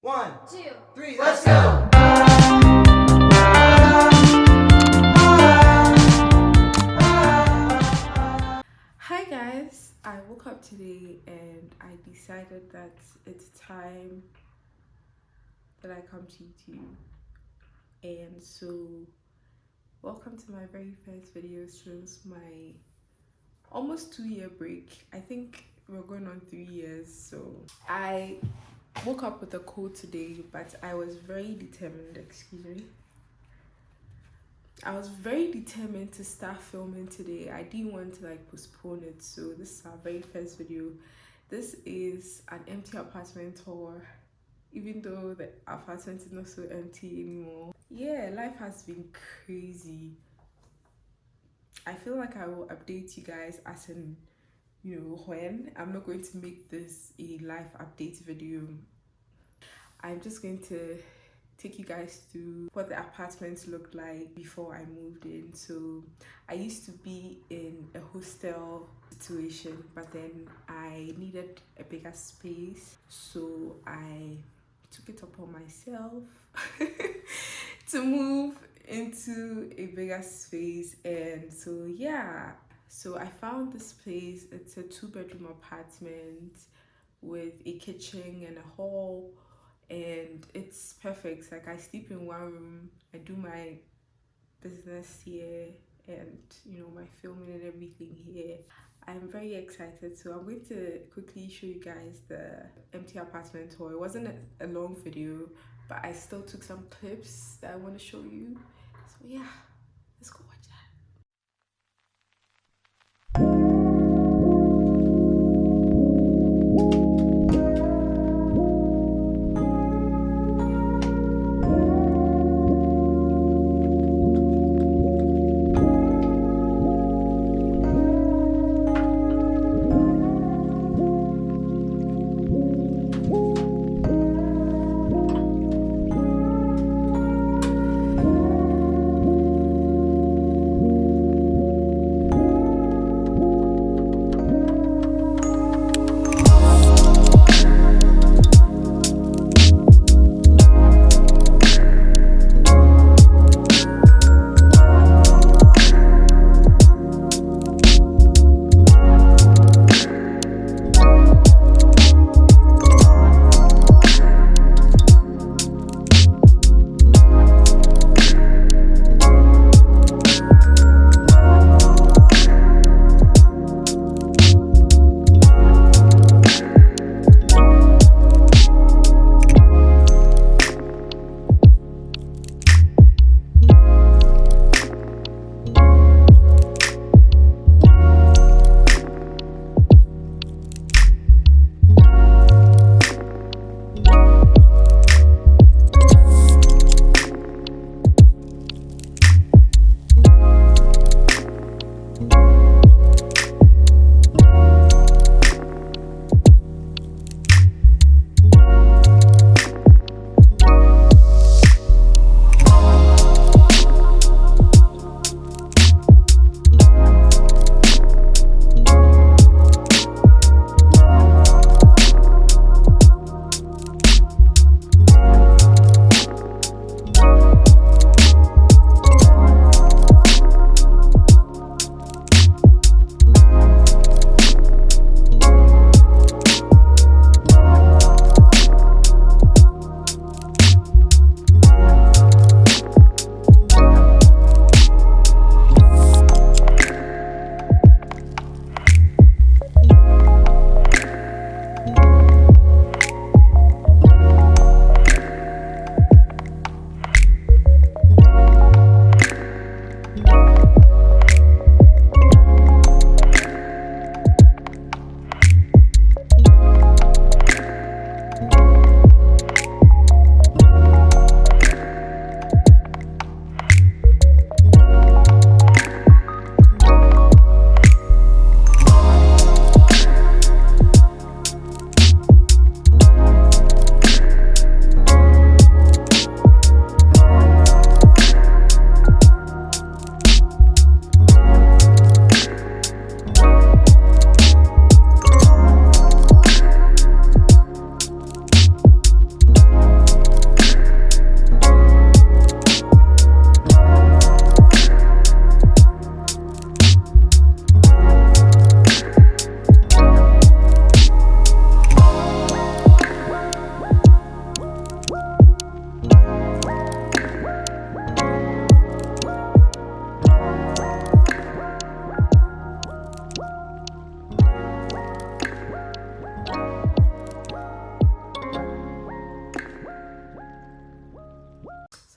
1, 2, 3, let's go! Hi guys, I woke up today and I decided that it's time that I come to YouTube, and so welcome to my very first video since my almost 2-year break. I think we're going on 3 years. So I woke up with a cold today, but I was very determined, I was very determined to start filming today. I didn't want to postpone it. So this is our very first video. This is an empty apartment tour, even though the apartment is not so empty anymore. Yeah, life has been crazy. I feel like I will update you guys as in, when. I'm not going to make this a life update video. I'm just going to take you guys through what the apartment looked like before I moved in. So I used to be in a hostel situation, but then I needed a bigger space, so I took it upon myself to move into a bigger space. And so yeah, so I found this place. It's a 2-bedroom apartment with a kitchen and a hall, and it's perfect. Like, I sleep in one room, I do my business here, and my filming and everything here. I'm very excited, so I'm going to quickly show you guys the empty apartment tour. It wasn't a long video, but I still took some clips that I want to show you. So yeah, let's go watch that.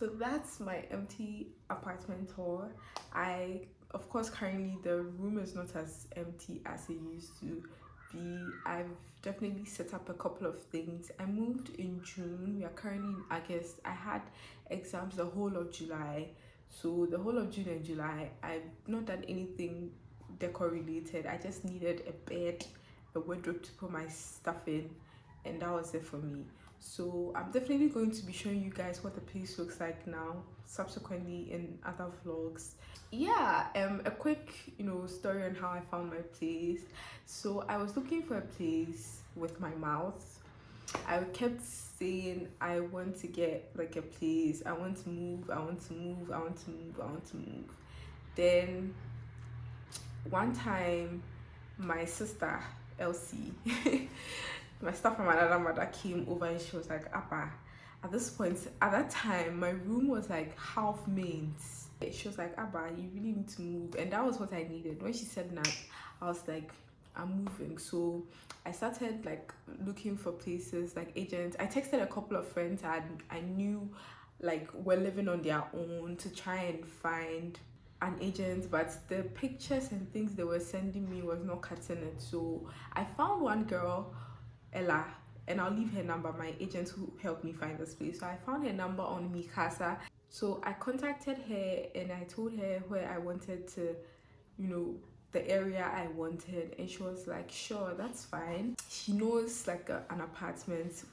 So that's my empty apartment tour. I, of course, currently the room is not as empty as it used to be. I've definitely set up a couple of things. I moved in June. We are currently in August. I had exams the whole of July. So the whole of June and July, I've not done anything decor related. I just needed a bed, a wardrobe to put my stuff in, and that was it for me. So I'm definitely going to be showing you guys what the place looks like now, subsequently in other vlogs. Yeah, a quick, story on how I found my place. So I was looking for a place with my mouth. I kept saying I want to get like a place. I want to move. I want to move. I want to move. I want to move. Then one time, my sister Elsie, my sister from another mother, came over and she was like, Appa, at this point, at that time, my room was like half mains. She was like, Abba, you really need to move. And that was what I needed. When she said that, I was like, I'm moving. So I started like looking for places, like agents. I texted a couple of friends I knew like were living on their own to try and find an agent, but the pictures and things they were sending me was not cutting it. So I found one girl, Ella, and I'll leave her number, my agent who helped me find this place. So I found her number on Mikasa. So I contacted her and I told her where I wanted to, the area I wanted, and she was like, sure, that's fine. She knows like an apartment,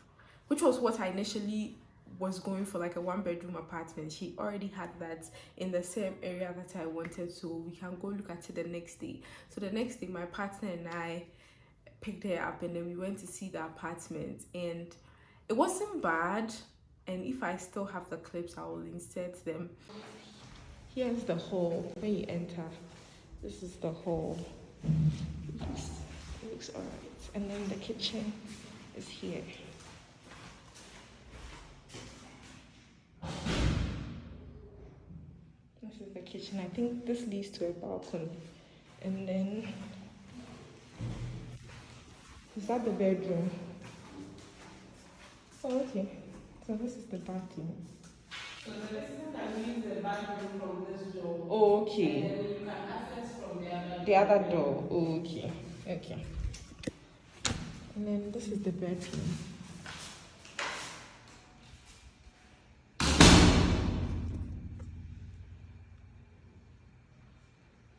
which was what I initially was going for, like a 1-bedroom apartment. She already had that in the same area that I wanted, so we can go look at it the next day. So the next day, my partner and I picked her up and then we went to see the apartment, and it wasn't bad. And if I still have the clips, I will insert them. Here's the hall when you enter. This is the hall. It looks alright. And then the kitchen is here. This is the kitchen. I think this leads to a balcony. And then, is that the bedroom? Oh, okay. So this is the bathroom. So the resident can use the bathroom from this door. Oh, okay. And then you can access from the other door. Oh, okay. Okay. And then this is the bedroom.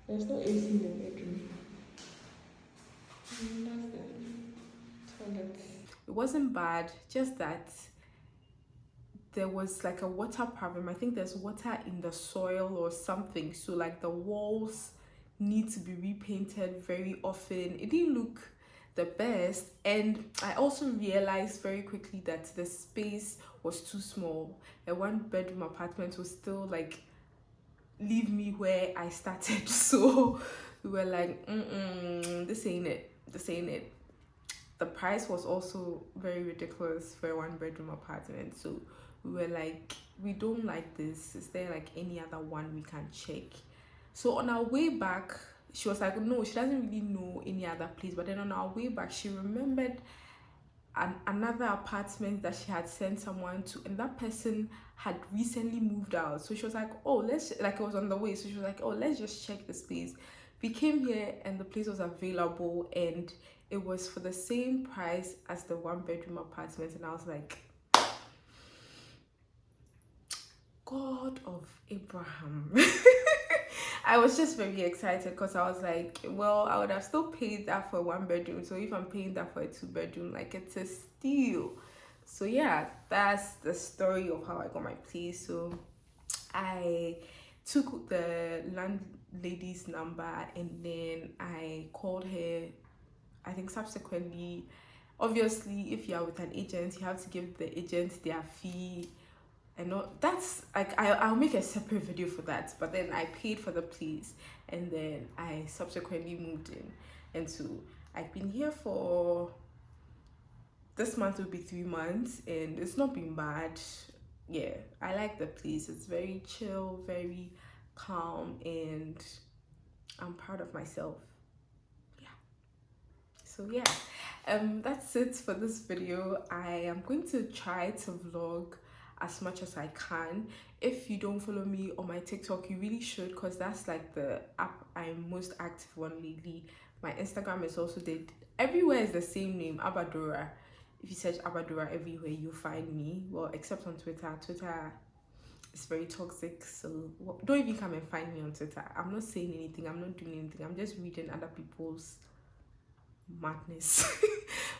There's no AC in the bedroom. And that's the toilet. It wasn't bad, just that there was like a water problem. I think there's water in the soil or something. So like the walls need to be repainted very often. It didn't look the best. And I also realized very quickly that the space was too small. A 1-bedroom apartment was still like leave me where I started. So we were like, this ain't it. This ain't it. The price was also very ridiculous for a 1-bedroom apartment. So we were like, we don't like this. Is there like any other one we can check? So on our way back, she was like, no, she doesn't really know any other place. But then on our way back, she remembered another apartment that she had sent someone to, and that person had recently moved out. So she was like, oh, it was on the way. So she was like, oh, let's just check this place. We came here and the place was available, and it was for the same price as the 1-bedroom apartment. And I was like, God of Abraham. I was just very excited because I was like, well, I would have still paid that for a 1-bedroom. So if I'm paying that for a 2-bedroom, like, it's a steal. So yeah, that's the story of how I got my place. So I took the landlady's number and then I called her. I think subsequently, obviously, if you're with an agent, you have to give the agent their fee. And that's like, I'll make a separate video for that. But then I paid for the place and then I subsequently moved in. And so I've been here for, this month will be 3 months, and it's not been bad. Yeah, I like the place. It's very chill, very calm, and I'm proud of myself. Yeah. So yeah, that's it for this video. I am going to try to vlog as much as I can. If you don't follow me on my TikTok, you really should, because that's like the app I'm most active on lately. My Instagram is also there. Everywhere is the same name, Abadora. If you search Abadora everywhere, you'll find me. Well, except on Twitter. Twitter is very toxic, so don't even come and find me on Twitter. I'm not saying anything, I'm not doing anything, I'm just reading other people's madness.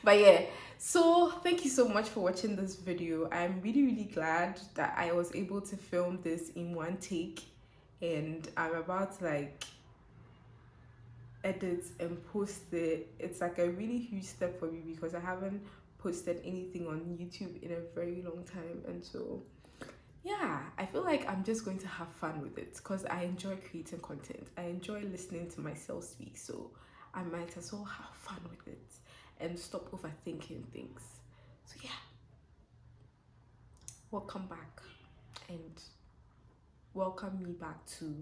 But yeah, so thank you so much for watching this video. I'm really glad that I was able to film this in one take, and I'm about to like edit and post it. It's like a really huge step for me because I haven't posted anything on YouTube in a very long time, and so yeah, I feel like I'm just going to have fun with it because I enjoy creating content. I enjoy listening to myself speak, so I might as well have fun with it and stop overthinking things. So yeah, welcome back, and welcome me back too,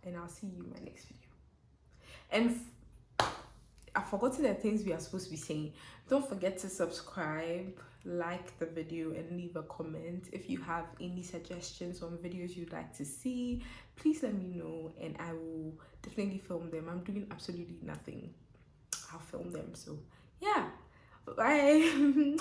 and I'll see you in my next video. And I've forgotten the things we are supposed to be saying. Don't forget to subscribe, like the video, and leave a comment. If you have any suggestions on videos you'd like to see, please let me know and I will definitely film them. I'm doing absolutely nothing. I'll film them. So yeah, bye.